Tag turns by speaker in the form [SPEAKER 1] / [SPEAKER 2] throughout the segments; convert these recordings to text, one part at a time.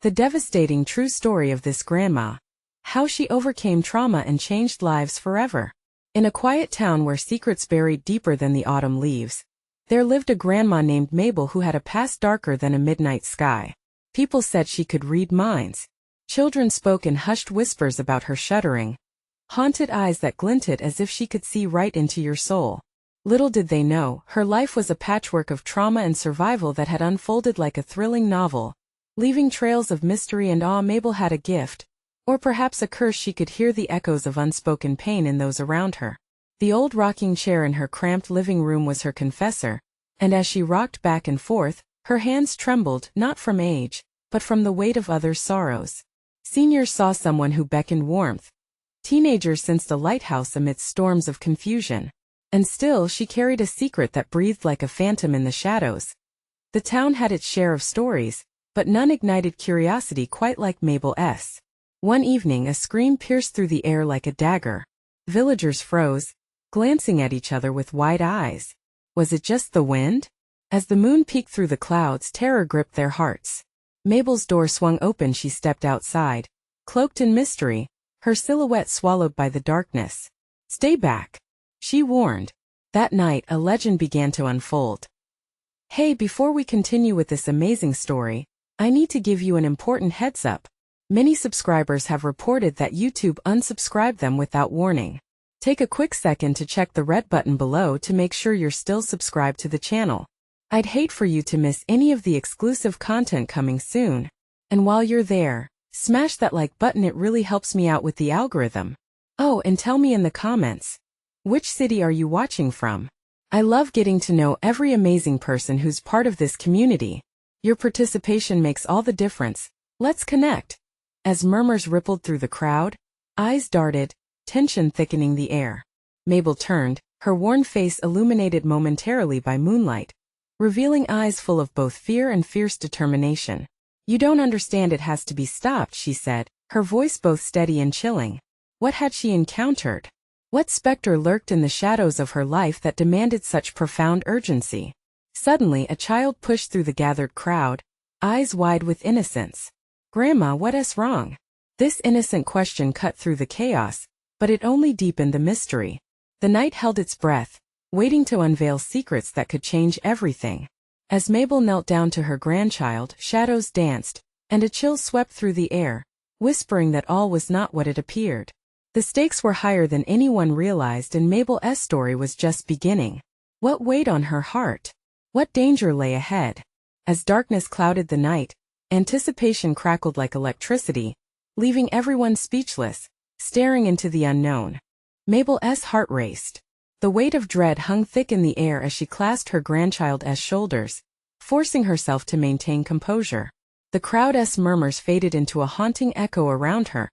[SPEAKER 1] The devastating true story of this grandma. How she overcame trauma and changed lives forever. In a quiet town where secrets buried deeper than the autumn leaves, there lived a grandma named Mabel who had a past darker than a midnight sky. People said she could read minds. Children spoke in hushed whispers about her shuddering, haunted eyes that glinted as if she could see right into your soul. Little did they know, her life was a patchwork of trauma and survival that had unfolded like a thrilling novel, leaving trails of mystery and awe. Mabel had a gift, or perhaps a curse. She could hear the echoes of unspoken pain in those around her. The old rocking chair in her cramped living room was her confessor, and as she rocked back and forth, her hands trembled, not from age, but from the weight of others' sorrows. Seniors saw someone who beckoned warmth. Teenagers sensed a lighthouse amidst storms of confusion. And still she carried a secret that breathed like a phantom in the shadows. The town had its share of stories, but none ignited curiosity quite like Mabel's. One evening a scream pierced through the air like a dagger. Villagers froze, glancing at each other with wide eyes. Was it just the wind? As the moon peeked through the clouds, terror gripped their hearts. Mabel's door swung open. She stepped outside, cloaked in mystery, her silhouette swallowed by the darkness. "Stay back," she warned. That night a legend began to unfold. Hey, before we continue with this amazing story, I need to give you an important heads up. Many subscribers have reported that YouTube unsubscribed them without warning. Take a quick second to check the red button below to make sure you're still subscribed to the channel. I'd hate for you to miss any of the exclusive content coming soon. And while you're there, smash that like button. It really helps me out with the algorithm. Oh, and tell me in the comments, which city are you watching from? I love getting to know every amazing person who's part of this community. Your participation makes all the difference. Let's connect. As murmurs rippled through the crowd, eyes darted, tension thickening the air. Mabel turned, her worn face illuminated momentarily by moonlight, revealing eyes full of both fear and fierce determination. "You don't understand, it has to be stopped," she said, her voice both steady and chilling. What had she encountered? What specter lurked in the shadows of her life that demanded such profound urgency? Suddenly a child pushed through the gathered crowd, eyes wide with innocence. "Grandma, what's wrong?" This innocent question cut through the chaos, but it only deepened the mystery. The night held its breath, waiting to unveil secrets that could change everything. As Mabel knelt down to her grandchild, shadows danced, and a chill swept through the air, whispering that all was not what it appeared. The stakes were higher than anyone realized, and Mabel's story was just beginning. What weighed on her heart? What danger lay ahead? As darkness clouded the night, anticipation crackled like electricity, leaving everyone speechless, staring into the unknown. Mabel's heart raced. The weight of dread hung thick in the air as she clasped her grandchild's shoulders, forcing herself to maintain composure. The crowd's murmurs faded into a haunting echo around her,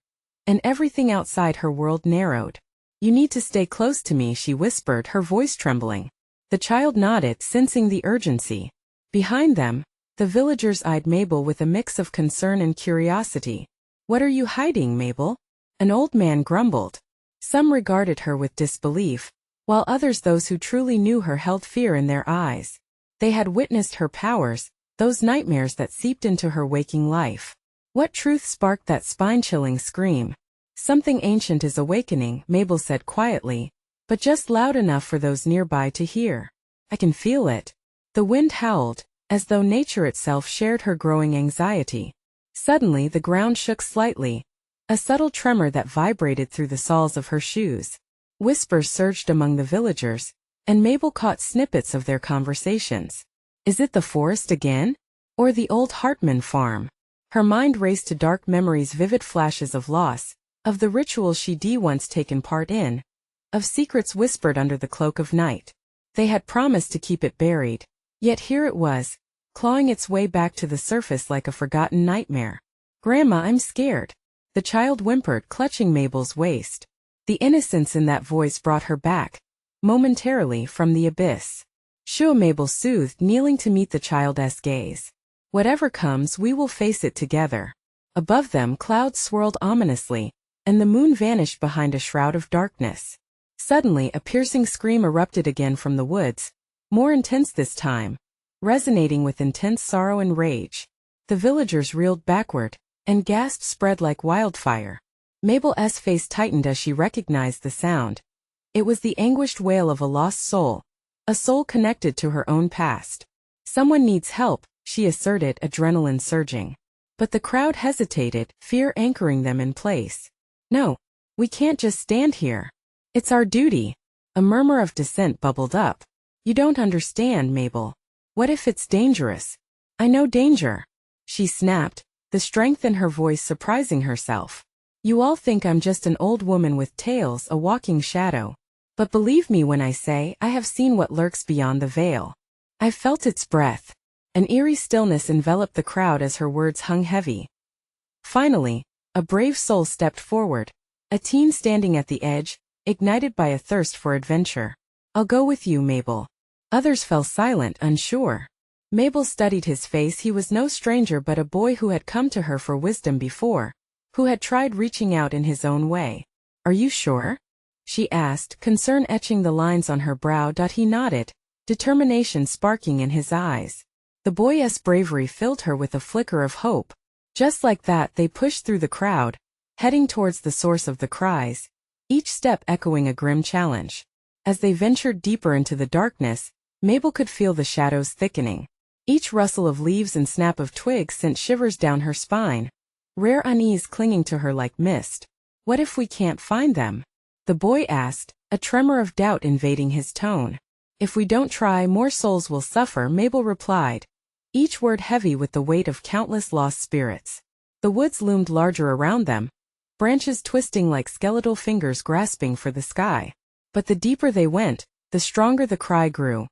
[SPEAKER 1] and everything outside her world narrowed. "You need to stay close to me," she whispered, her voice trembling. The child nodded, sensing the urgency. Behind them, the villagers eyed Mabel with a mix of concern and curiosity. "What are you hiding, Mabel?" an old man grumbled. Some regarded her with disbelief, while others, those who truly knew her, held fear in their eyes. They had witnessed her powers, those nightmares that seeped into her waking life. What truth sparked that spine-chilling scream? "Something ancient is awakening," Mabel said quietly, but just loud enough for those nearby to hear. "I can feel it." The wind howled, as though nature itself shared her growing anxiety. Suddenly the ground shook slightly, a subtle tremor that vibrated through the soles of her shoes. Whispers surged among the villagers, and Mabel caught snippets of their conversations. "Is it the forest again? Or the old Hartman farm?" Her mind raced to dark memories, vivid flashes of loss, of the rituals she'd once taken part in, of secrets whispered under the cloak of night. They had promised to keep it buried, yet here it was, clawing its way back to the surface like a forgotten nightmare. "Grandma, I'm scared," the child whimpered, clutching Mabel's waist. The innocence in that voice brought her back, momentarily, from the abyss. "Shoo," Mabel soothed, kneeling to meet the child's gaze. "Whatever comes, we will face it together." Above them, clouds swirled ominously, and the moon vanished behind a shroud of darkness. Suddenly, a piercing scream erupted again from the woods, more intense this time, resonating with intense sorrow and rage. The villagers reeled backward, and gasps spread like wildfire. Mabel's face tightened as she recognized the sound. It was the anguished wail of a lost soul, a soul connected to her own past. Someone needs help, she asserted, adrenaline surging. But the crowd hesitated, fear anchoring them in place. No, we can't just stand here. It's our duty. A murmur of dissent bubbled up. You don't understand, Mabel. What if it's dangerous? I know danger, she snapped, the strength in her voice surprising herself. You all think I'm just an old woman with tails, a walking shadow. But believe me when I say I have seen what lurks beyond the veil. I felt its breath. An eerie stillness enveloped the crowd as her words hung heavy. Finally, a brave soul stepped forward, a teen standing at the edge, ignited by a thirst for adventure. I'll go with you, Mabel. Others fell silent, unsure. Mabel studied his face. He was no stranger but a boy who had come to her for wisdom before, who had tried reaching out in his own way. Are you sure? She asked, concern etching the lines on her brow. He nodded, determination sparking in his eyes. The boy's bravery filled her with a flicker of hope. Just like that, they pushed through the crowd, heading towards the source of the cries, each step echoing a grim challenge. As they ventured deeper into the darkness, Mabel could feel the shadows thickening. Each rustle of leaves and snap of twigs sent shivers down her spine, rare unease clinging to her like mist. What if we can't find them? The boy asked, a tremor of doubt invading his tone. If we don't try, more souls will suffer, Mabel replied, each word heavy with the weight of countless lost spirits. The woods loomed larger around them, branches twisting like skeletal fingers grasping for the sky. But the deeper they went, the stronger the cry grew,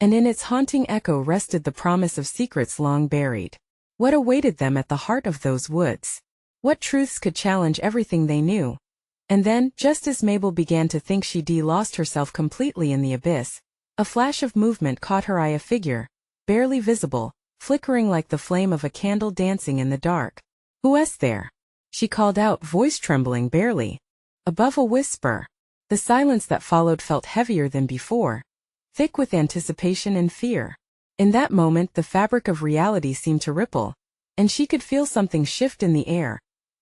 [SPEAKER 1] and in its haunting echo rested the promise of secrets long buried. What awaited them at the heart of those woods? What truths could challenge everything they knew? And then, just as Mabel began to think she'd lost herself completely in the abyss, a flash of movement caught her eye, a figure, barely visible, flickering like the flame of a candle dancing in the dark. Who's there? She called out, voice trembling barely above a whisper. The silence that followed felt heavier than before, thick with anticipation and fear. In that moment, the fabric of reality seemed to ripple, and she could feel something shift in the air,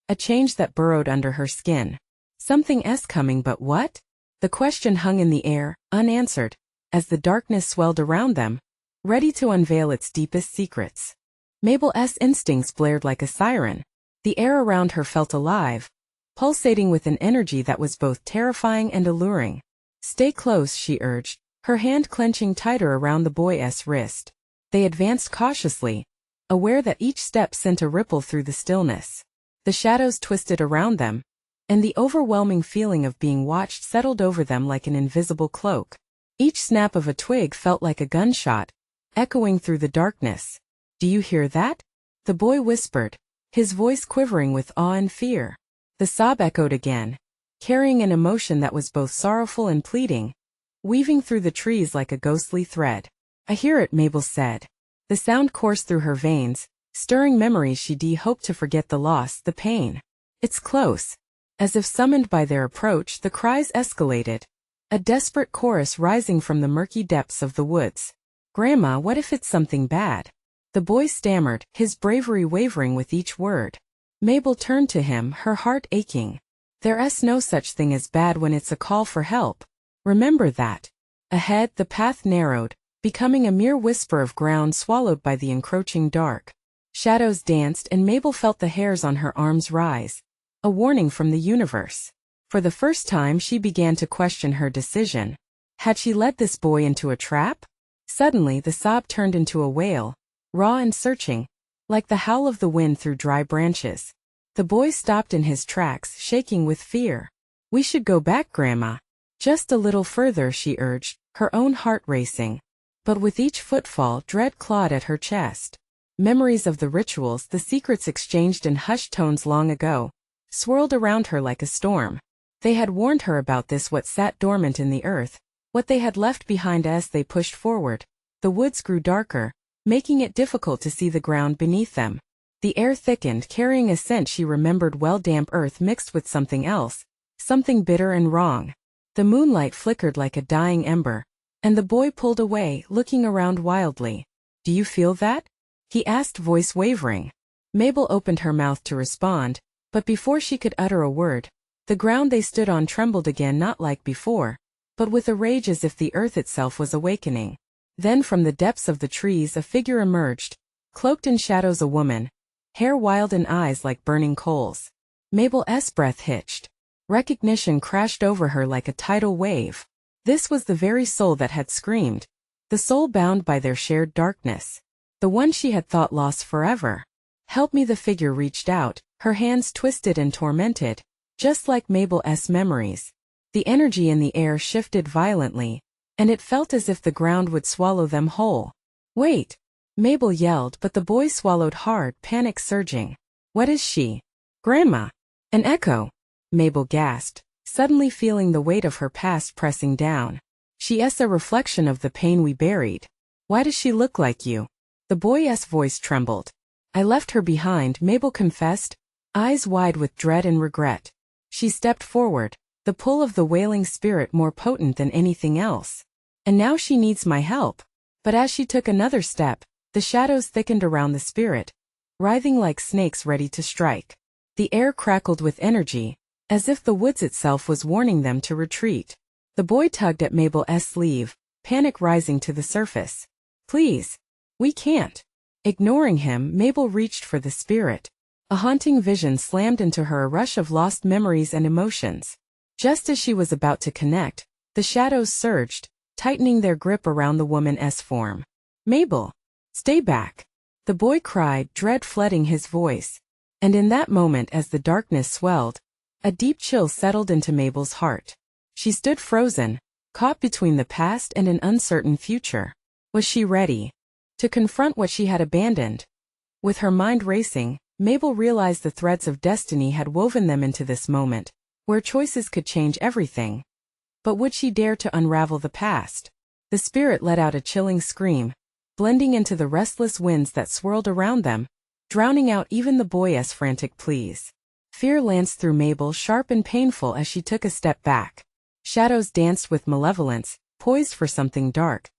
[SPEAKER 1] a change that burrowed under her skin. Something's coming, but what? The question hung in the air, unanswered, as the darkness swelled around them, ready to unveil its deepest secrets. Mabel's instincts blared like a siren. The air around her felt alive, pulsating with an energy that was both terrifying and alluring. Stay close, she urged, her hand clenching tighter around the boy's wrist. They advanced cautiously, aware that each step sent a ripple through the stillness. The shadows twisted around them, and the overwhelming feeling of being watched settled over them like an invisible cloak. Each snap of a twig felt like a gunshot, echoing through the darkness. Do you hear that? The boy whispered, his voice quivering with awe and fear. The sob echoed again, carrying an emotion that was both sorrowful and pleading, weaving through the trees like a ghostly thread. I hear it, Mabel said. The sound coursed through her veins, stirring memories she'd hoped to forget, the loss, the pain. It's close. As if summoned by their approach, the cries escalated, a desperate chorus rising from the murky depths of the woods. Grandma, what if it's something bad? The boy stammered, his bravery wavering with each word. Mabel turned to him, her heart aching. There's no such thing as bad when it's a call for help. Remember that. Ahead, the path narrowed, becoming a mere whisper of ground swallowed by the encroaching dark. Shadows danced, and Mabel felt the hairs on her arms rise. A warning from the universe. For the first time, she began to question her decision. Had she led this boy into a trap? Suddenly, the sob turned into a wail, raw and searching, like the howl of the wind through dry branches. The boy stopped in his tracks, shaking with fear. We should go back, Grandma. Just a little further, she urged, her own heart racing. But with each footfall, dread clawed at her chest. Memories of the rituals, the secrets exchanged in hushed tones long ago, swirled around her like a storm. They had warned her about this, what sat dormant in the earth, what they had left behind. As they pushed forward, the woods grew darker, making it difficult to see the ground beneath them. The air thickened, carrying a scent she remembered well, damp earth mixed with something else, something bitter and wrong. The moonlight flickered like a dying ember, and the boy pulled away, looking around wildly. Do you feel that? He asked, voice wavering. Mabel opened her mouth to respond, but before she could utter a word, the ground they stood on trembled again, not like before, but with a rage as if the earth itself was awakening. Then from the depths of the trees a figure emerged, cloaked in shadows, a woman, hair wild and eyes like burning coals. Mabel's breath hitched. Recognition crashed over her like a tidal wave. This was the very soul that had screamed, the soul bound by their shared darkness, the one she had thought lost forever. "Help me," the figure reached out, her hands twisted and tormented, just like Mabel's memories. The energy in the air shifted violently, and it felt as if the ground would swallow them whole. "Wait!" Mabel yelled, but the boy swallowed hard, panic surging. "What is she?" "Grandma." "An echo," Mabel gasped, suddenly feeling the weight of her past pressing down. "She's a reflection of the pain we buried." "Why does she look like you?" The boy's voice trembled. "I left her behind," Mabel confessed, eyes wide with dread and regret. She stepped forward, the pull of the wailing spirit more potent than anything else. "And now she needs my help." But as she took another step, the shadows thickened around the spirit, writhing like snakes ready to strike. The air crackled with energy, as if the woods itself was warning them to retreat. The boy tugged at Mabel's sleeve, panic rising to the surface. "Please. We can't." Ignoring him, Mabel reached for the spirit. A haunting vision slammed into her, a rush of lost memories and emotions. Just as she was about to connect, the shadows surged, tightening their grip around the woman's form. "Mabel! Stay back!" the boy cried, dread flooding his voice. And in that moment, as the darkness swelled, a deep chill settled into Mabel's heart. She stood frozen, caught between the past and an uncertain future. Was she ready to confront what she had abandoned? With her mind racing, Mabel realized the threads of destiny had woven them into this moment, where choices could change everything. But would she dare to unravel the past? The spirit let out a chilling scream, blending into the restless winds that swirled around them, drowning out even the boy's frantic pleas. Fear lanced through Mabel, sharp and painful, as she took a step back. Shadows danced with malevolence, poised for something dark.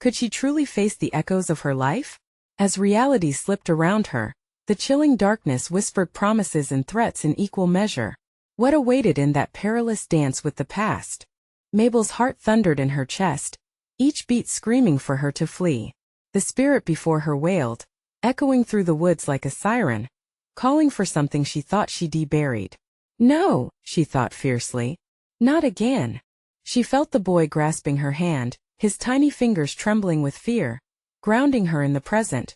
[SPEAKER 1] Could she truly face the echoes of her life? As reality slipped around her, the chilling darkness whispered promises and threats in equal measure. What awaited in that perilous dance with the past? Mabel's heart thundered in her chest, each beat screaming for her to flee. The spirit before her wailed, echoing through the woods like a siren, calling for something she thought she'd buried. "No," she thought fiercely. "Not again." She felt the boy grasping her hand, his tiny fingers trembling with fear, grounding her in the present.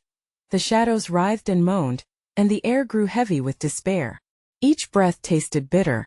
[SPEAKER 1] The shadows writhed and moaned, and the air grew heavy with despair. Each breath tasted bitter,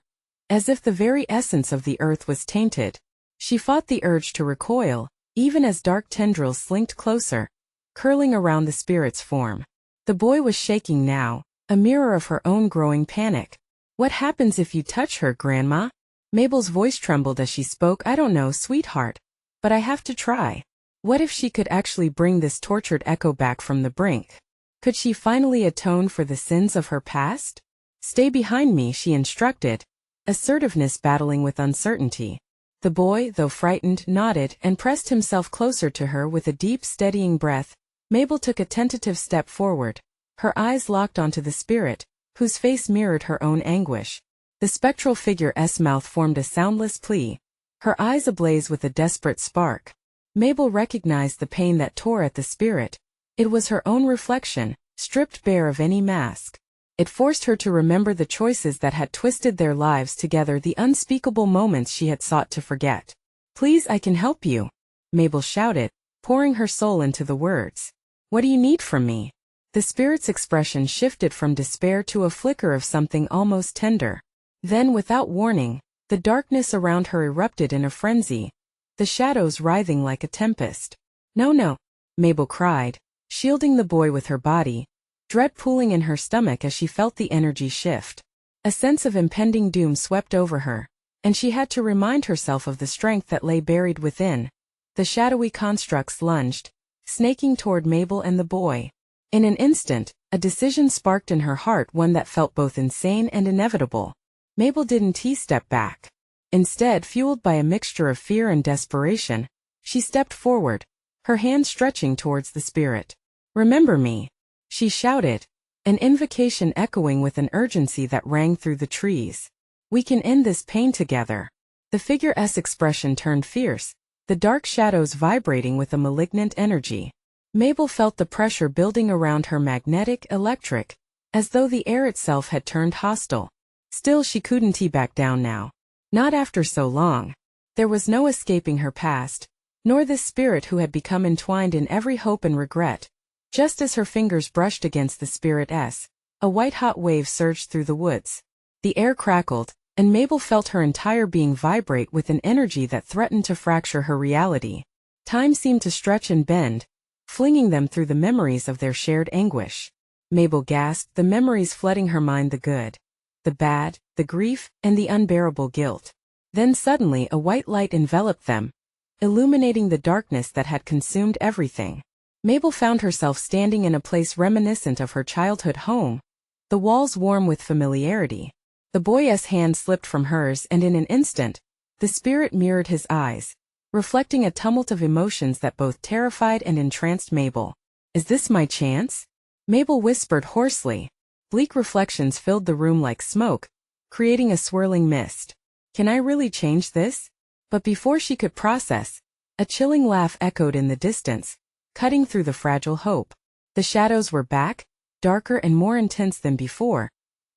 [SPEAKER 1] as if the very essence of the earth was tainted. She fought the urge to recoil, even as dark tendrils slinked closer, curling around the spirit's form. The boy was shaking now, a mirror of her own growing panic. "What happens if you touch her, Grandma?" Mabel's voice trembled as she spoke. "I don't know, sweetheart, but I have to try." What if she could actually bring this tortured echo back from the brink? Could she finally atone for the sins of her past? "Stay behind me," she instructed, assertiveness battling with uncertainty. The boy, though frightened, nodded and pressed himself closer to her with a deep, steadying breath. Mabel took a tentative step forward, her eyes locked onto the spirit, whose face mirrored her own anguish. The spectral figure's mouth formed a soundless plea, her eyes ablaze with a desperate spark. Mabel recognized the pain that tore at the spirit. It was her own reflection, stripped bare of any mask. It forced her to remember the choices that had twisted their lives together, the unspeakable moments she had sought to forget. "Please, I can help you," Mabel shouted, pouring her soul into the words. "What do you need from me?" The spirit's expression shifted from despair to a flicker of something almost tender. Then, without warning, the darkness around her erupted in a frenzy, the shadows writhing like a tempest. "No, no," Mabel cried, shielding the boy with her body, dread pooling in her stomach as she felt the energy shift. A sense of impending doom swept over her, and she had to remind herself of the strength that lay buried within. The shadowy constructs lunged, snaking toward Mabel and the boy. In an instant, a decision sparked in her heart, one that felt both insane and inevitable. Mabel didn't step back. Instead, fueled by a mixture of fear and desperation, she stepped forward, her hand stretching towards the spirit. "Remember me," she shouted, an invocation echoing with an urgency that rang through the trees. We can end this pain together. The figure's expression turned fierce, the dark shadows vibrating with a malignant energy. Mabel felt the pressure building around her, magnetic, electric, as though the air itself had turned hostile. Still, she couldn't back down now. Not after so long. There was no escaping her past, nor this spirit who had become entwined in every hope and regret. Just as her fingers brushed against the spirit's, a white-hot wave surged through the woods. The air crackled, and Mabel felt her entire being vibrate with an energy that threatened to fracture her reality. Time seemed to stretch and bend, flinging them through the memories of their shared anguish. Mabel gasped, the memories flooding her mind, the good, the bad, the grief, and the unbearable guilt. Then suddenly a white light enveloped them, illuminating the darkness that had consumed everything. Mabel found herself standing in a place reminiscent of her childhood home, the walls warm with familiarity. The boy's hand slipped from hers, and in an instant, the spirit mirrored his eyes, reflecting a tumult of emotions that both terrified and entranced Mabel. Is this my chance? Mabel whispered hoarsely. Bleak reflections filled the room like smoke, creating a swirling mist. Can I really change this? But before she could process, a chilling laugh echoed in the distance, cutting through the fragile hope. The shadows were back, darker and more intense than before,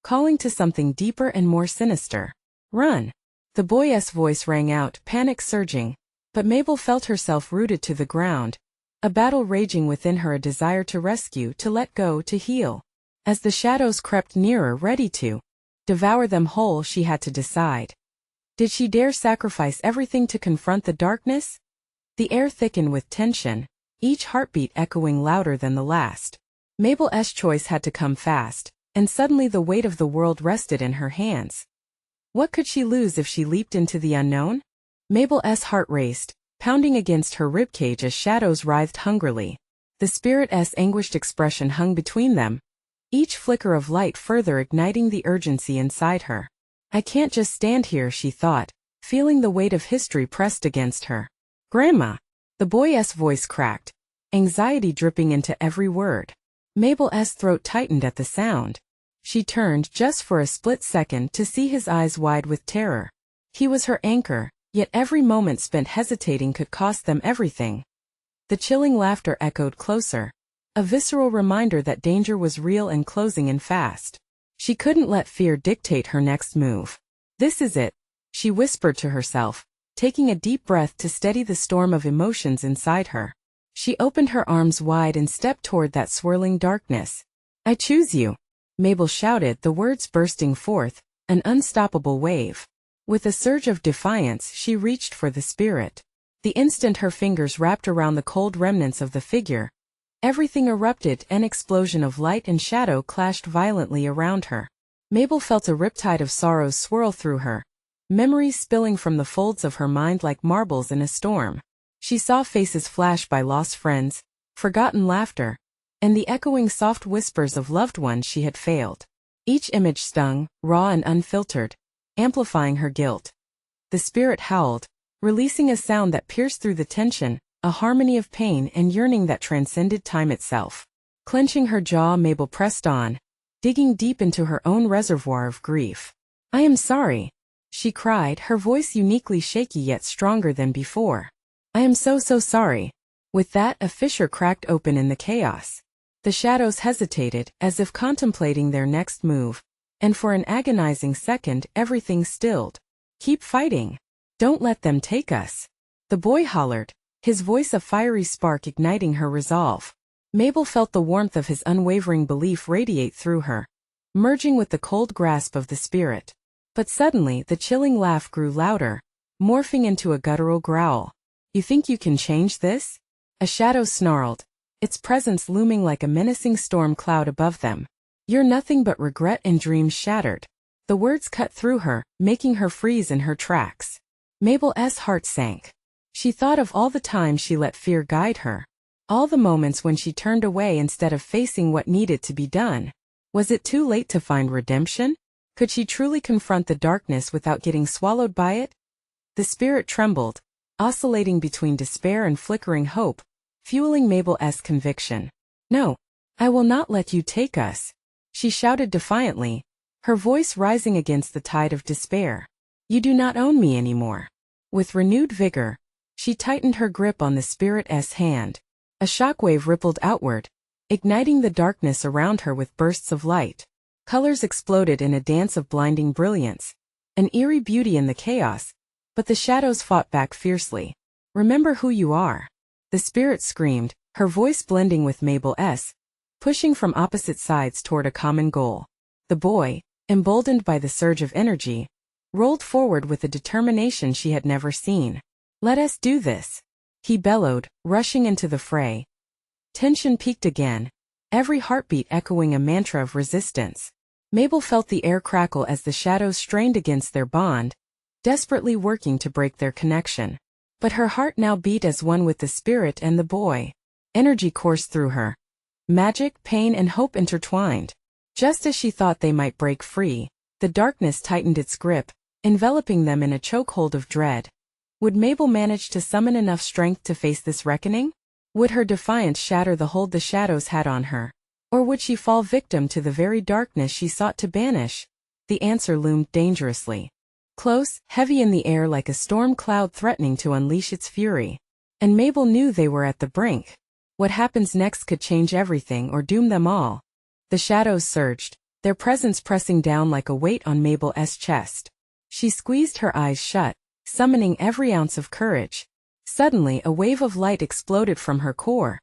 [SPEAKER 1] calling to something deeper and more sinister. Run! The boy's voice rang out, panic surging, but Mabel felt herself rooted to the ground, a battle raging within her, a desire to rescue, to let go, to heal. As the shadows crept nearer, ready to devour them whole, she had to decide. Did she dare sacrifice everything to confront the darkness? The air thickened with tension, each heartbeat echoing louder than the last. Mabel's choice had to come fast, and suddenly the weight of the world rested in her hands. What could she lose if she leaped into the unknown? Mabel's heart raced, pounding against her ribcage as shadows writhed hungrily. The spirit's anguished expression hung between them, each flicker of light further igniting the urgency inside her. I can't just stand here, she thought, feeling the weight of history pressed against her. Grandma! The boy's voice cracked, anxiety dripping into every word. Mabel's throat tightened at the sound. She turned just for a split second to see his eyes wide with terror. He was her anchor, yet every moment spent hesitating could cost them everything. The chilling laughter echoed closer, a visceral reminder that danger was real and closing in fast. She couldn't let fear dictate her next move. This is it, she whispered to herself, taking a deep breath to steady the storm of emotions inside her. She opened her arms wide and stepped toward that swirling darkness. I choose you, Mabel shouted, the words bursting forth, an unstoppable wave. With a surge of defiance, she reached for the spirit. The instant her fingers wrapped around the cold remnants of the figure, everything erupted, an explosion of light and shadow clashed violently around her. Mabel felt a riptide of sorrows swirl through her, memories spilling from the folds of her mind like marbles in a storm. She saw faces flash by, lost friends, forgotten laughter, and the echoing soft whispers of loved ones she had failed. Each image stung, raw and unfiltered, amplifying her guilt. The spirit howled, releasing a sound that pierced through the tension, a harmony of pain and yearning that transcended time itself. Clenching her jaw, Mabel pressed on, digging deep into her own reservoir of grief. I am sorry, she cried, her voice uniquely shaky yet stronger than before. I am so sorry. With that, a fissure cracked open in the chaos. The shadows hesitated, as if contemplating their next move, and for an agonizing second everything stilled. Keep fighting. Don't let them take us. The boy hollered, his voice a fiery spark igniting her resolve. Mabel felt the warmth of his unwavering belief radiate through her, merging with the cold grasp of the spirit. But suddenly the chilling laugh grew louder, morphing into a guttural growl. You think you can change this? A shadow snarled, its presence looming like a menacing storm cloud above them. You're nothing but regret and dreams shattered. The words cut through her, making her freeze in her tracks. Mabel's heart sank. She thought of all the times she let fear guide her. All the moments when she turned away instead of facing what needed to be done. Was it too late to find redemption? Could she truly confront the darkness without getting swallowed by it? The spirit trembled, oscillating between despair and flickering hope, fueling Mabel's conviction. No, I will not let you take us. She shouted defiantly, her voice rising against the tide of despair. You do not own me anymore. With renewed vigor, she tightened her grip on the spirit's hand. A shockwave rippled outward, igniting the darkness around her with bursts of light. Colors exploded in a dance of blinding brilliance, an eerie beauty in the chaos, but the shadows fought back fiercely. Remember who you are. The spirit screamed, her voice blending with Mabel's, pushing from opposite sides toward a common goal. The boy, emboldened by the surge of energy, rolled forward with a determination she had never seen. Let us do this, he bellowed, rushing into the fray. Tension peaked again, every heartbeat echoing a mantra of resistance. Mabel felt the air crackle as the shadows strained against their bond, desperately working to break their connection. But her heart now beat as one with the spirit and the boy. Energy coursed through her. Magic, pain, and hope intertwined. Just as she thought they might break free, the darkness tightened its grip, enveloping them in a chokehold of dread. Would Mabel manage to summon enough strength to face this reckoning? Would her defiance shatter the hold the shadows had on her? Or would she fall victim to the very darkness she sought to banish? The answer loomed dangerously close, heavy in the air like a storm cloud threatening to unleash its fury. And Mabel knew they were at the brink. What happens next could change everything or doom them all. The shadows surged, their presence pressing down like a weight on Mabel's chest. She squeezed her eyes shut, summoning every ounce of courage. Suddenly a wave of light exploded from her core,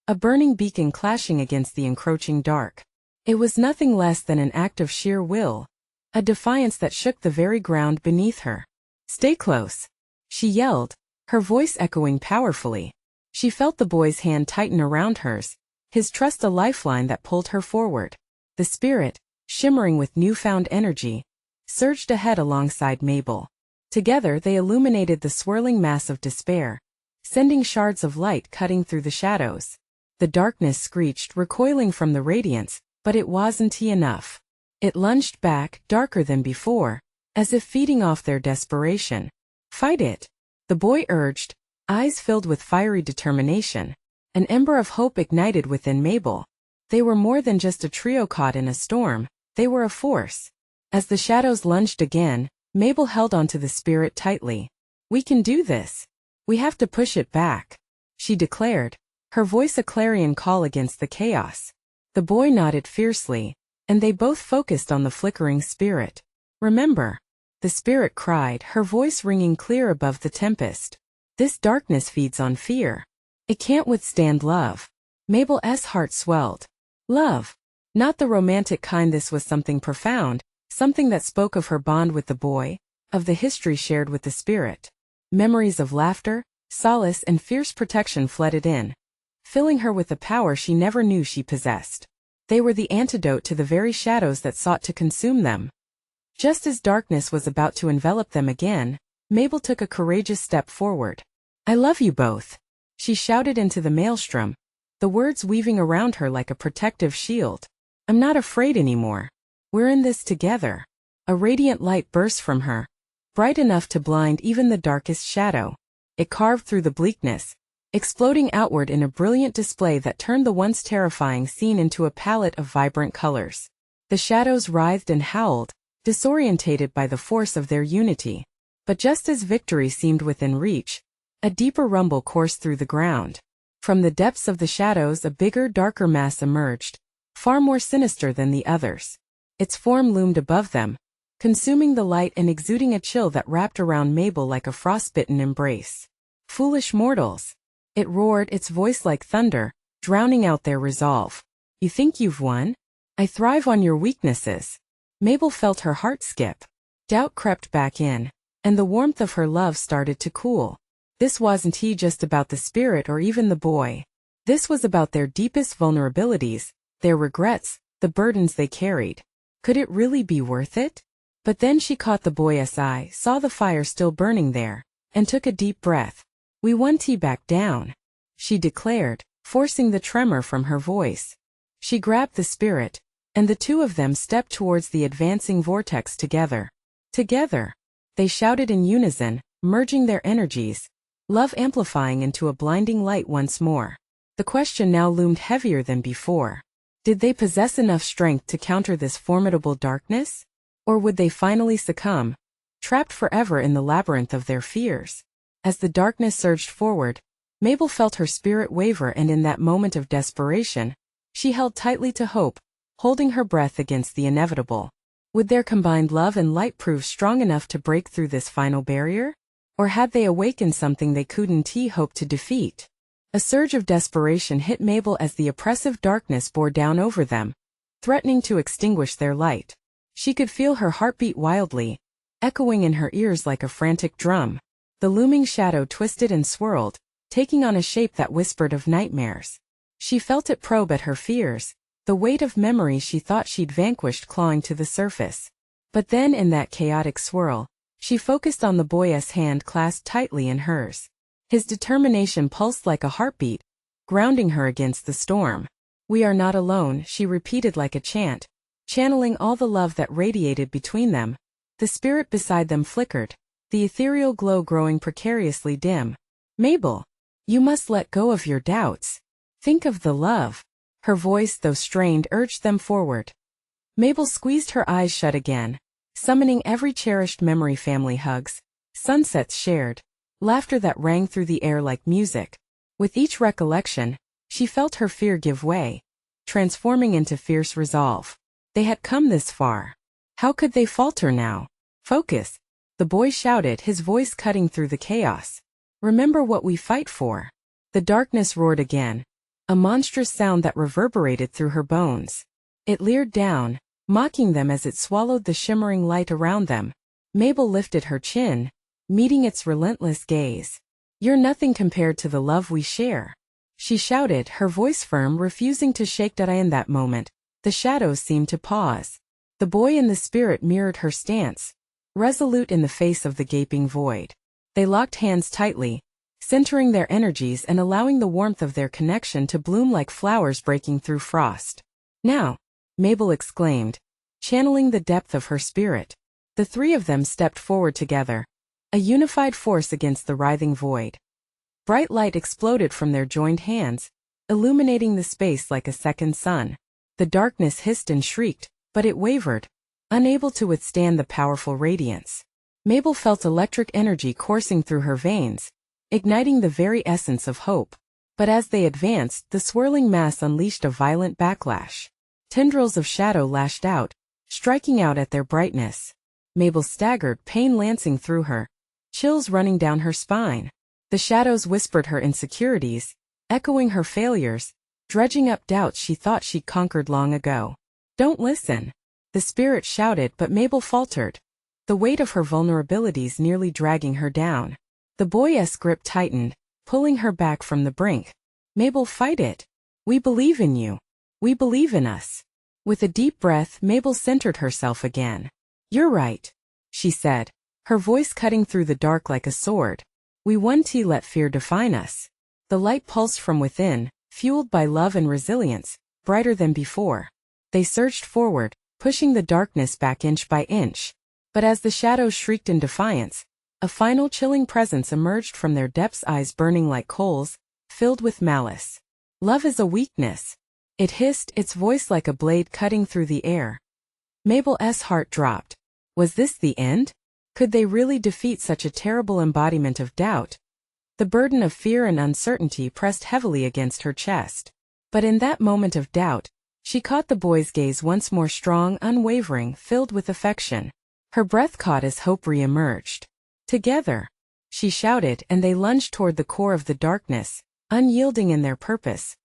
[SPEAKER 1] a burning beacon clashing against the encroaching dark. It was nothing less than an act of sheer will, a defiance that shook the very ground beneath her. Stay close, she yelled, her voice echoing powerfully. She felt the boy's hand tighten around hers, his trust a lifeline that pulled her forward. The spirit, shimmering with newfound energy, surged ahead alongside Mabel. Together they illuminated the swirling mass of despair, sending shards of light cutting through the shadows. The darkness screeched, recoiling from the radiance, but it wasn't enough. It lunged back, darker than before, as if feeding off their desperation. Fight it, the boy urged, eyes filled with fiery determination. An ember of hope ignited within Mabel. They were more than just a trio caught in a storm, they were a force. As the shadows lunged again, Mabel held onto the spirit tightly. We can do this. We have to push it back, she declared, her voice a clarion call against the chaos. The boy nodded fiercely, and they both focused on the flickering spirit. Remember, the spirit cried, her voice ringing clear above the tempest. This darkness feeds on fear. It can't withstand love. Mabel's heart swelled. Love. Not the romantic kind. This was something profound, something that spoke of her bond with the boy, of the history shared with the spirit. Memories of laughter, solace, and fierce protection flooded in, filling her with a power she never knew she possessed. They were the antidote to the very shadows that sought to consume them. Just as darkness was about to envelop them again, Mabel took a courageous step forward. I love you both, she shouted into the maelstrom, the words weaving around her like a protective shield. I'm not afraid anymore. We're in this together. A radiant light burst from her, bright enough to blind even the darkest shadow. It carved through the bleakness, exploding outward in a brilliant display that turned the once terrifying scene into a palette of vibrant colors. The shadows writhed and howled, disorientated by the force of their unity. But just as victory seemed within reach, a deeper rumble coursed through the ground. From the depths of the shadows a bigger, darker mass emerged, far more sinister than the others. Its form loomed above them, consuming the light and exuding a chill that wrapped around Mabel like a frostbitten embrace. Foolish mortals! It roared, its voice like thunder, drowning out their resolve. You think you've won? I thrive on your weaknesses. Mabel felt her heart skip. Doubt crept back in, and the warmth of her love started to cool. This wasn't just about the spirit or even the boy. This was about their deepest vulnerabilities, their regrets, the burdens they carried. Could it really be worth it? But then she caught the boy's eye, saw the fire still burning there, and took a deep breath. We won't back down, she declared, forcing the tremor from her voice. She grabbed the spirit, and the two of them stepped towards the advancing vortex together. Together, they shouted in unison, merging their energies, love amplifying into a blinding light once more. The question now loomed heavier than before. Did they possess enough strength to counter this formidable darkness? Or would they finally succumb, trapped forever in the labyrinth of their fears? As the darkness surged forward, Mabel felt her spirit waver, and in that moment of desperation, she held tightly to hope, holding her breath against the inevitable. Would their combined love and light prove strong enough to break through this final barrier? Or had they awakened something they couldn't hope to defeat? A surge of desperation hit Mabel as the oppressive darkness bore down over them, threatening to extinguish their light. She could feel her heartbeat wildly, echoing in her ears like a frantic drum. The looming shadow twisted and swirled, taking on a shape that whispered of nightmares. She felt it probe at her fears, the weight of memory she thought she'd vanquished clawing to the surface. But then in that chaotic swirl, she focused on the boy's hand clasped tightly in hers. His determination pulsed like a heartbeat, grounding her against the storm. "We are not alone," she repeated like a chant, channeling all the love that radiated between them. The spirit beside them flickered, the ethereal glow growing precariously dim. "Mabel, you must let go of your doubts. Think of the love." Her voice, though strained, urged them forward. Mabel squeezed her eyes shut again, summoning every cherished memory: family hugs, sunsets shared, laughter that rang through the air like music. With each recollection, she felt her fear give way, transforming into fierce resolve. They had come this far. How could they falter now? "Focus," the boy shouted, his voice cutting through the chaos. "Remember what we fight for." The darkness roared again, a monstrous sound that reverberated through her bones. It leered down, mocking them as it swallowed the shimmering light around them. Mabel lifted her chin, meeting its relentless gaze. "You're nothing compared to the love we share," she shouted, her voice firm, refusing to shake. In that moment, the shadows seemed to pause. The boy and the spirit mirrored her stance, resolute in the face of the gaping void. They locked hands tightly, centering their energies and allowing the warmth of their connection to bloom like flowers breaking through frost. "Now," Mabel exclaimed, channeling the depth of her spirit. The three of them stepped forward together, a unified force against the writhing void. Bright light exploded from their joined hands, illuminating the space like a second sun. The darkness hissed and shrieked, but it wavered, unable to withstand the powerful radiance. Mabel felt electric energy coursing through her veins, igniting the very essence of hope. But as they advanced, the swirling mass unleashed a violent backlash. Tendrils of shadow lashed out, striking out at their brightness. Mabel staggered, pain lancing through her, chills running down her spine. The shadows whispered her insecurities, echoing her failures, dredging up doubts she thought she'd conquered long ago. "Don't listen," the spirit shouted, but Mabel faltered, the weight of her vulnerabilities nearly dragging her down. The boy's grip tightened, pulling her back from the brink. "Mabel, fight it. We believe in you. We believe in us." With a deep breath, Mabel centered herself again. "You're right," she said, her voice cutting through the dark like a sword. "We won't let fear define us." The light pulsed from within, fueled by love and resilience, brighter than before. They surged forward, pushing the darkness back inch by inch. But as the shadows shrieked in defiance, a final chilling presence emerged from their depths, eyes burning like coals, filled with malice. "Love is a weakness," it hissed, its voice like a blade cutting through the air. Mabel's heart dropped. Was this the end? Could they really defeat such a terrible embodiment of doubt? The burden of fear and uncertainty pressed heavily against her chest. But in that moment of doubt, she caught the boy's gaze once more, strong, unwavering, filled with affection. Her breath caught as hope re-emerged. "Together," she shouted, and they lunged toward the core of the darkness, unyielding in their purpose.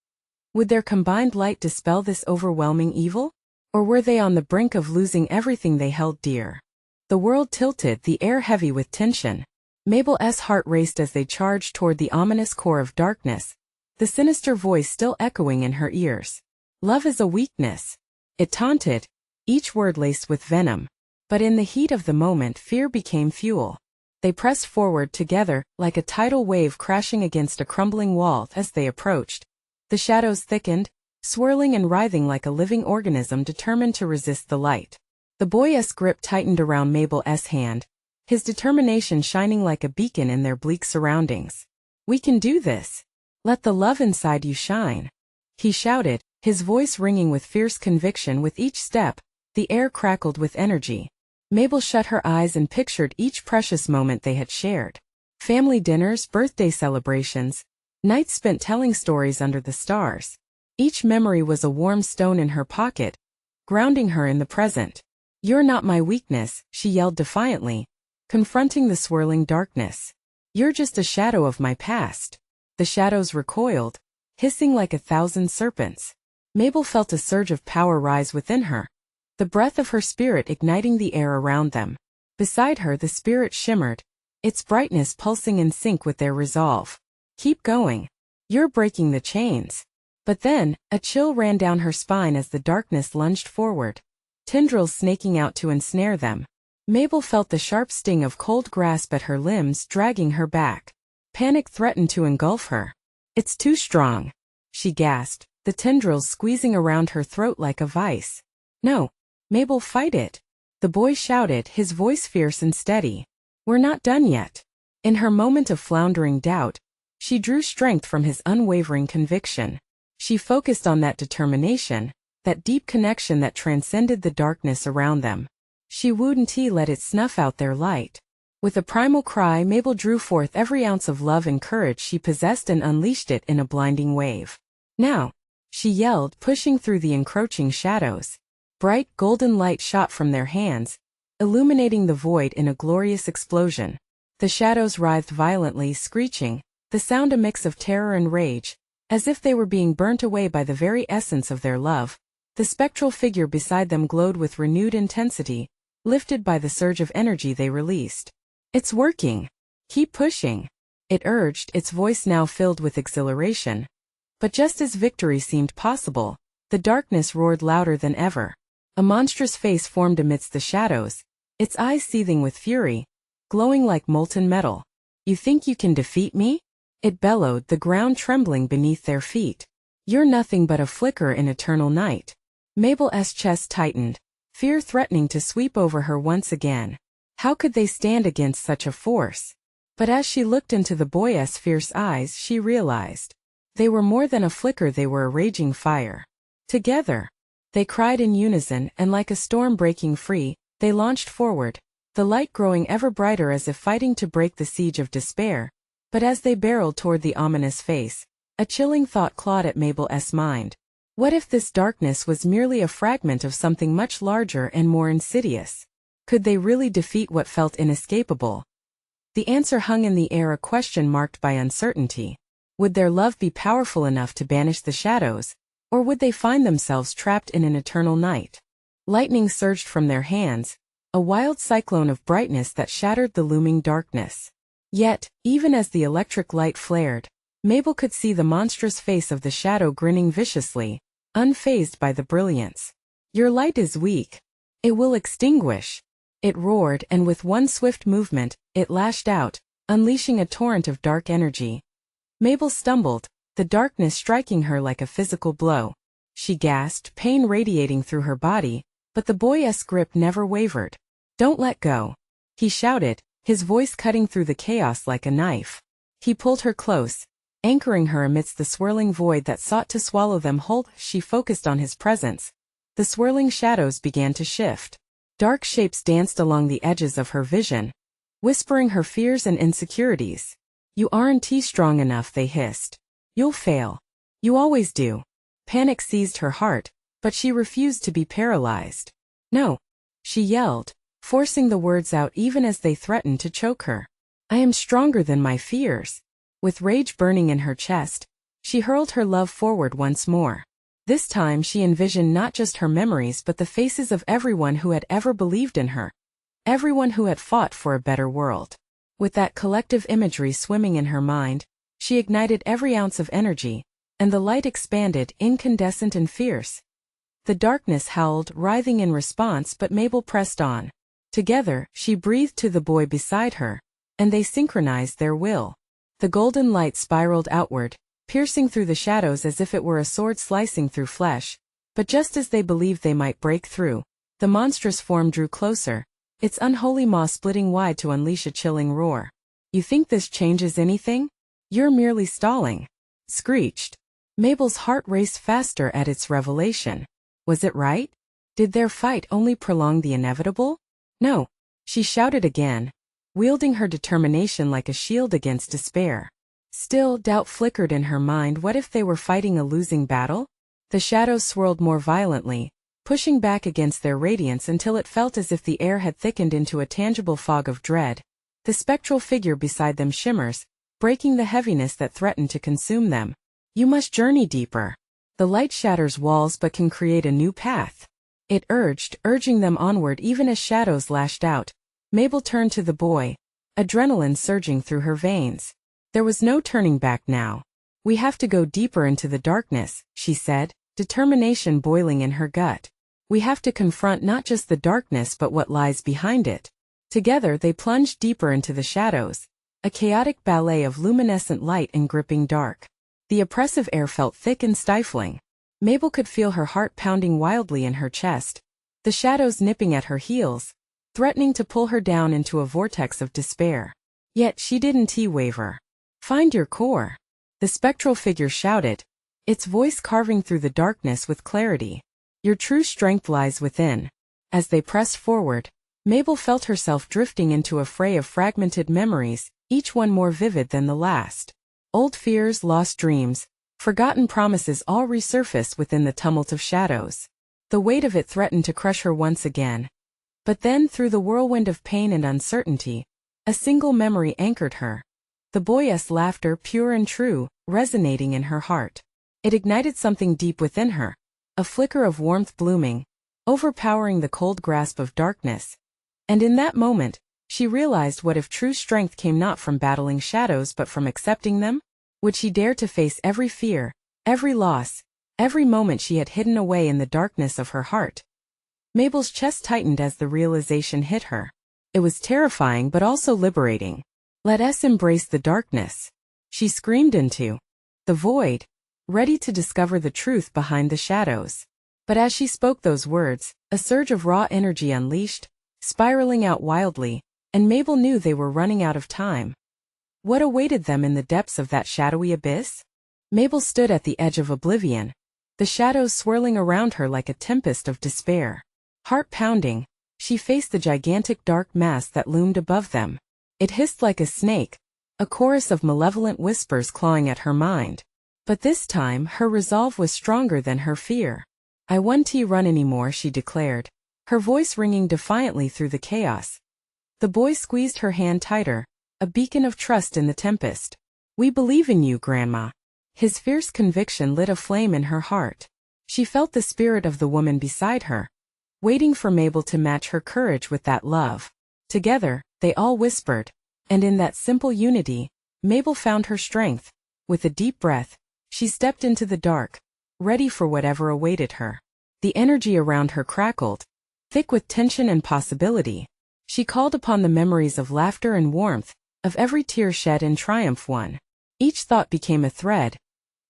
[SPEAKER 1] Would their combined light dispel this overwhelming evil? Or were they on the brink of losing everything they held dear? The world tilted, the air heavy with tension. Mabel's heart raced as they charged toward the ominous core of darkness, the sinister voice still echoing in her ears. "Love is a weakness," it taunted, each word laced with venom. But in the heat of the moment, fear became fuel. They pressed forward together, like a tidal wave crashing against a crumbling wall. As they approached, the shadows thickened, swirling and writhing like a living organism determined to resist the light. The boy's grip tightened around Mabel's hand, his determination shining like a beacon in their bleak surroundings. "We can do this. Let the love inside you shine," he shouted, his voice ringing with fierce conviction with each step. The air crackled with energy. Mabel shut her eyes and pictured each precious moment they had shared. Family dinners, birthday celebrations, nights spent telling stories under the stars. Each memory was a warm stone in her pocket, grounding her in the present. "You're not my weakness," she yelled defiantly, confronting the swirling darkness. "You're just a shadow of my past." The shadows recoiled, hissing like 1,000 serpents. Mabel felt a surge of power rise within her, the breath of her spirit igniting the air around them. Beside her the spirit shimmered, its brightness pulsing in sync with their resolve. "Keep going. You're breaking the chains." But then, a chill ran down her spine as the darkness lunged forward, tendrils snaking out to ensnare them. Mabel felt the sharp sting of cold grasp at her limbs dragging her back. Panic threatened to engulf her. "It's too strong," she gasped, the tendrils squeezing around her throat like a vice. "No, Mabel, fight it," the boy shouted, his voice fierce and steady. "We're not done yet." In her moment of floundering doubt, she drew strength from his unwavering conviction. She focused on that determination, that deep connection that transcended the darkness around them. She wouldn't let it snuff out their light. With a primal cry, Mabel drew forth every ounce of love and courage she possessed and unleashed it in a blinding wave. "Now!" she yelled, pushing through the encroaching shadows. Bright golden light shot from their hands, illuminating the void in a glorious explosion. The shadows writhed violently, screeching, the sound a mix of terror and rage, as if they were being burnt away by the very essence of their love. The spectral figure beside them glowed with renewed intensity, lifted by the surge of energy they released. "It's working. Keep pushing," it urged, its voice now filled with exhilaration. But just as victory seemed possible, the darkness roared louder than ever. A monstrous face formed amidst the shadows, its eyes seething with fury, glowing like molten metal. "You think you can defeat me?" it bellowed, the ground trembling beneath their feet. "You're nothing but a flicker in eternal night." Mabel's chest tightened, fear threatening to sweep over her once again. How could they stand against such a force? But as she looked into the boy's fierce eyes, she realized they were more than a flicker, they were a raging fire. Together, they cried in unison, and like a storm breaking free, they launched forward, the light growing ever brighter as if fighting to break the siege of despair. But as they barreled toward the ominous face, a chilling thought clawed at Mabel's mind. What if this darkness was merely a fragment of something much larger and more insidious? Could they really defeat what felt inescapable? The answer hung in the air, a question marked by uncertainty. Would their love be powerful enough to banish the shadows, or would they find themselves trapped in an eternal night? Lightning surged from their hands, a wild cyclone of brightness that shattered the looming darkness. Yet, even as the electric light flared, Mabel could see the monstrous face of the shadow grinning viciously, unfazed by the brilliance. "Your light is weak. It will extinguish," it roared, and with one swift movement, it lashed out, unleashing a torrent of dark energy. Mabel stumbled, the darkness striking her like a physical blow. She gasped, pain radiating through her body, but the boy's grip never wavered. "Don't let go," he shouted, his voice cutting through the chaos like a knife. He pulled her close, anchoring her amidst the swirling void that sought to swallow them whole. She focused on his presence. The swirling shadows began to shift. Dark shapes danced along the edges of her vision, whispering her fears and insecurities. "You aren't strong enough," they hissed. "You'll fail. You always do." Panic seized her heart, but she refused to be paralyzed. "No," she yelled, forcing the words out even as they threatened to choke her. "I am stronger than my fears." With rage burning in her chest, she hurled her love forward once more. This time she envisioned not just her memories but the faces of everyone who had ever believed in her, everyone who had fought for a better world. With that collective imagery swimming in her mind, she ignited every ounce of energy, and the light expanded, incandescent and fierce. The darkness howled, writhing in response, but Mabel pressed on. Together, she breathed to the boy beside her, and they synchronized their will. The golden light spiraled outward, piercing through the shadows as if it were a sword slicing through flesh. But just as they believed they might break through, the monstrous form drew closer, its unholy maw splitting wide to unleash a chilling roar. "You think this changes anything? You're merely stalling," screeched Mabel's heart raced faster at its revelation. Was it right? Did their fight only prolong the inevitable? No, she shouted again, wielding her determination like a shield against despair. Still, doubt flickered in her mind. What if they were fighting a losing battle? The shadows swirled more violently, pushing back against their radiance until it felt as if the air had thickened into a tangible fog of dread. The spectral figure beside them shimmers, breaking the heaviness that threatened to consume them. You must journey deeper. The light shatters walls but can create a new path. It urged, urging them onward even as shadows lashed out. Mabel turned to the boy, adrenaline surging through her veins. There was no turning back now. We have to go deeper into the darkness, she said, determination boiling in her gut. We have to confront not just the darkness but what lies behind it. Together they plunged deeper into the shadows, a chaotic ballet of luminescent light and gripping dark. The oppressive air felt thick and stifling. Mabel could feel her heart pounding wildly in her chest, the shadows nipping at her heels, threatening to pull her down into a vortex of despair. Yet she didn't waver. Find your core, the spectral figure shouted, its voice carving through the darkness with clarity. Your true strength lies within. As they pressed forward, Mabel felt herself drifting into a fray of fragmented memories, each one more vivid than the last. Old fears, lost dreams, forgotten promises all resurfaced within the tumult of shadows. The weight of it threatened to crush her once again. But then, through the whirlwind of pain and uncertainty, a single memory anchored her. The boyish laughter, pure and true, resonating in her heart. It ignited something deep within her, a flicker of warmth blooming, overpowering the cold grasp of darkness. And in that moment, she realized what if true strength came not from battling shadows but from accepting them? Would she dare to face every fear, every loss, every moment she had hidden away in the darkness of her heart? Mabel's chest tightened as the realization hit her. It was terrifying but also liberating. Let us embrace the darkness, she screamed into the void, ready to discover the truth behind the shadows. But as she spoke those words, a surge of raw energy unleashed, spiraling out wildly, and Mabel knew they were running out of time. What awaited them in the depths of that shadowy abyss? Mabel stood at the edge of oblivion, the shadows swirling around her like a tempest of despair. Heart pounding, she faced the gigantic dark mass that loomed above them. It hissed like a snake, a chorus of malevolent whispers clawing at her mind. But this time her resolve was stronger than her fear. I won't run anymore, she declared, her voice ringing defiantly through the chaos. The boy squeezed her hand tighter, a beacon of trust in the tempest. We believe in you, Grandma. His fierce conviction lit a flame in her heart. She felt the spirit of the woman beside her, waiting for Mabel to match her courage with that love. Together, they all whispered, and in that simple unity, Mabel found her strength. With a deep breath, she stepped into the dark, ready for whatever awaited her. The energy around her crackled, thick with tension and possibility. She called upon the memories of laughter and warmth, of every tear shed and triumph won. Each thought became a thread,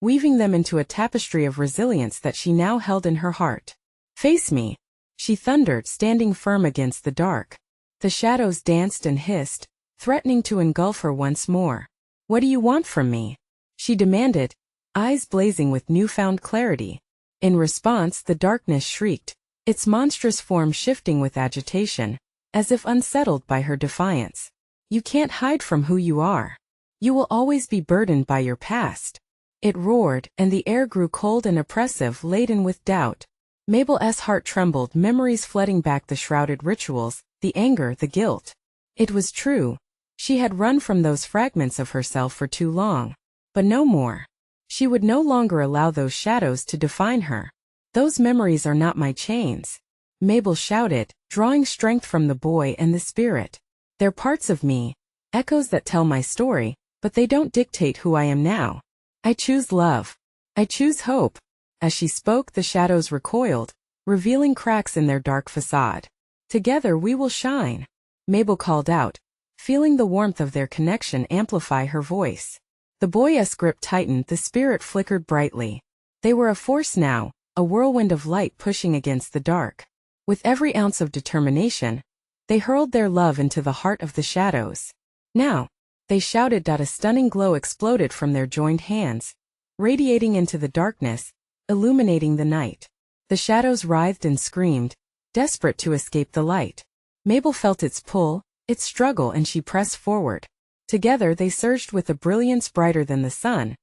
[SPEAKER 1] weaving them into a tapestry of resilience that she now held in her heart. Face me, she thundered, standing firm against the dark. The shadows danced and hissed, threatening to engulf her once more. What do you want from me? She demanded, eyes blazing with newfound clarity. In response, the darkness shrieked, its monstrous form shifting with agitation, as if unsettled by her defiance. You can't hide from who you are. You will always be burdened by your past. It roared, and the air grew cold and oppressive, laden with doubt. Mabel's heart trembled, memories flooding back, the shrouded rituals, the anger, the guilt. It was true. She had run from those fragments of herself for too long. But no more. She would no longer allow those shadows to define her. Those memories are not my chains, Mabel shouted, drawing strength from the boy and the spirit. They're parts of me, echoes that tell my story, but they don't dictate who I am now. I choose love. I choose hope. As she spoke, the shadows recoiled, revealing cracks in their dark facade. Together we will shine, Mabel called out, feeling the warmth of their connection amplify her voice. The boy's grip tightened, the spirit flickered brightly. They were a force now, a whirlwind of light pushing against the dark. With every ounce of determination, they hurled their love into the heart of the shadows. Now, they shouted. A stunning glow exploded from their joined hands, radiating into the darkness, illuminating the night. The shadows writhed and screamed, desperate to escape the light. Mabel felt its pull, its struggle, and she pressed forward. Together they surged with a brilliance brighter than the sun,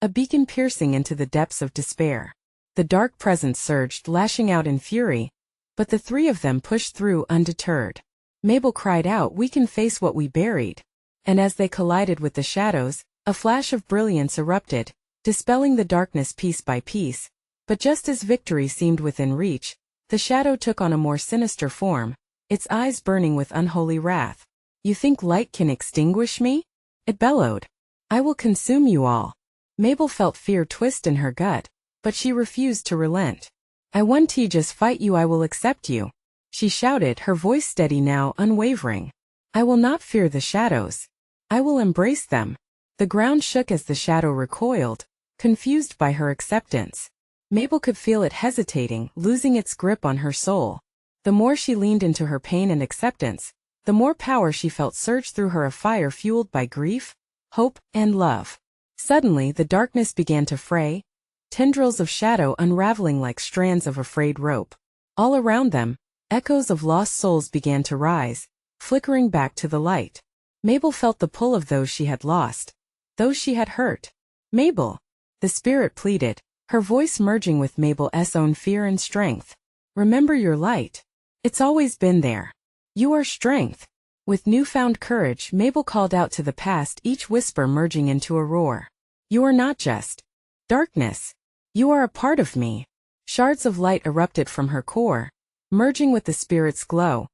[SPEAKER 1] a beacon piercing into the depths of despair. The dark presence surged, lashing out in fury, but the three of them pushed through undeterred. Mabel cried out, "We can face what we buried." And as they collided with the shadows, a flash of brilliance erupted, dispelling the darkness piece by piece. But just as victory seemed within reach, the shadow took on a more sinister form, its eyes burning with unholy wrath. "You think light can extinguish me?" it bellowed. "I will consume you all." Mabel felt fear twist in her gut, but she refused to relent. "I won't just fight you, I will accept you," she shouted, her voice steady now, unwavering. "I will not fear the shadows. I will embrace them." The ground shook as the shadow recoiled, confused by her acceptance. Mabel could feel it hesitating, losing its grip on her soul. The more she leaned into her pain and acceptance, the more power she felt surge through her, a fire fueled by grief, hope, and love. Suddenly the darkness began to fray, tendrils of shadow unraveling like strands of a frayed rope. All around them, echoes of lost souls began to rise, flickering back to the light. Mabel felt the pull of those she had lost, those she had hurt. "Mabel," the spirit pleaded, her voice merging with Mabel's own fear and strength. "Remember your light. It's always been there. You are strength." With newfound courage, Mabel called out to the past, each whisper merging into a roar. "You are not just darkness. You are a part of me." Shards of light erupted from her core, merging with the spirit's glow,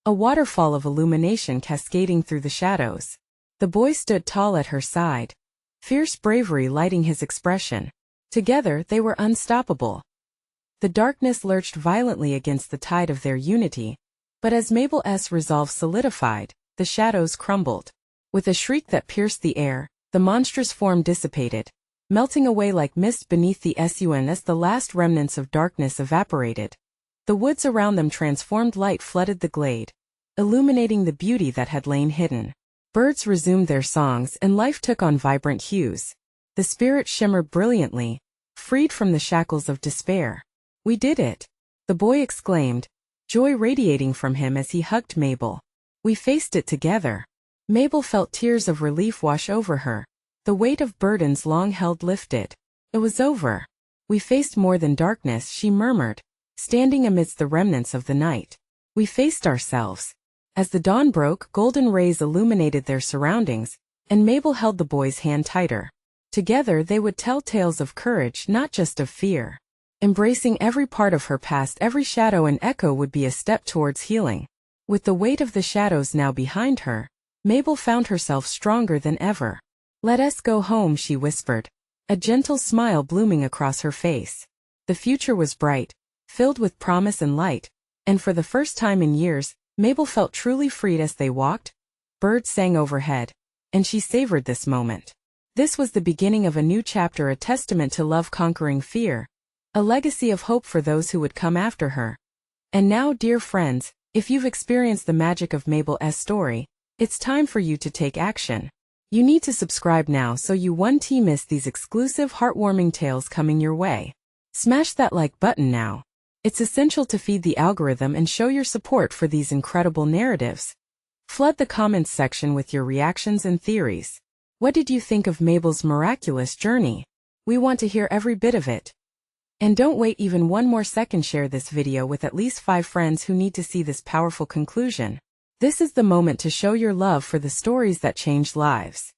[SPEAKER 1] a waterfall of illumination cascading through the shadows. The boy stood tall at her side, fierce bravery lighting his expression. Together they were unstoppable. The darkness lurched violently against the tide of their unity, but as Mabel's resolve solidified, the shadows crumbled. With a shriek that pierced the air, the monstrous form dissipated, melting away like mist beneath the sun as the last remnants of darkness evaporated. The woods around them transformed, light flooded the glade, illuminating the beauty that had lain hidden. Birds resumed their songs and life took on vibrant hues. The spirit shimmered brilliantly, freed from the shackles of despair. "We did it!" the boy exclaimed, joy radiating from him as he hugged Mabel. "We faced it together." Mabel felt tears of relief wash over her, the weight of burdens long held lifted. "It was over. We faced more than darkness," she murmured, standing amidst the remnants of the night. "We faced ourselves." As the dawn broke, golden rays illuminated their surroundings, and Mabel held the boy's hand tighter. Together they would tell tales of courage, not just of fear. Embracing every part of her past, every shadow and echo would be a step towards healing. With the weight of the shadows now behind her, Mabel found herself stronger than ever. "Let us go home," she whispered, a gentle smile blooming across her face. The future was bright, filled with promise and light, and for the first time in years, Mabel felt truly freed as they walked. Birds sang overhead, and she savored this moment. This was the beginning of a new chapter, a testament to love conquering fear, a legacy of hope for those who would come after her. And now, dear friends, if you've experienced the magic of Mabel's story, it's time for you to take action. You need to subscribe now so you won't miss these exclusive, heartwarming tales coming your way. Smash that like button now. It's essential to feed the algorithm and show your support for these incredible narratives. Flood the comments section with your reactions and theories. What did you think of Mabel's miraculous journey? We want to hear every bit of it. And don't wait even one more second, share this video with at least 5 friends who need to see this powerful conclusion. This is the moment to show your love for the stories that changed lives.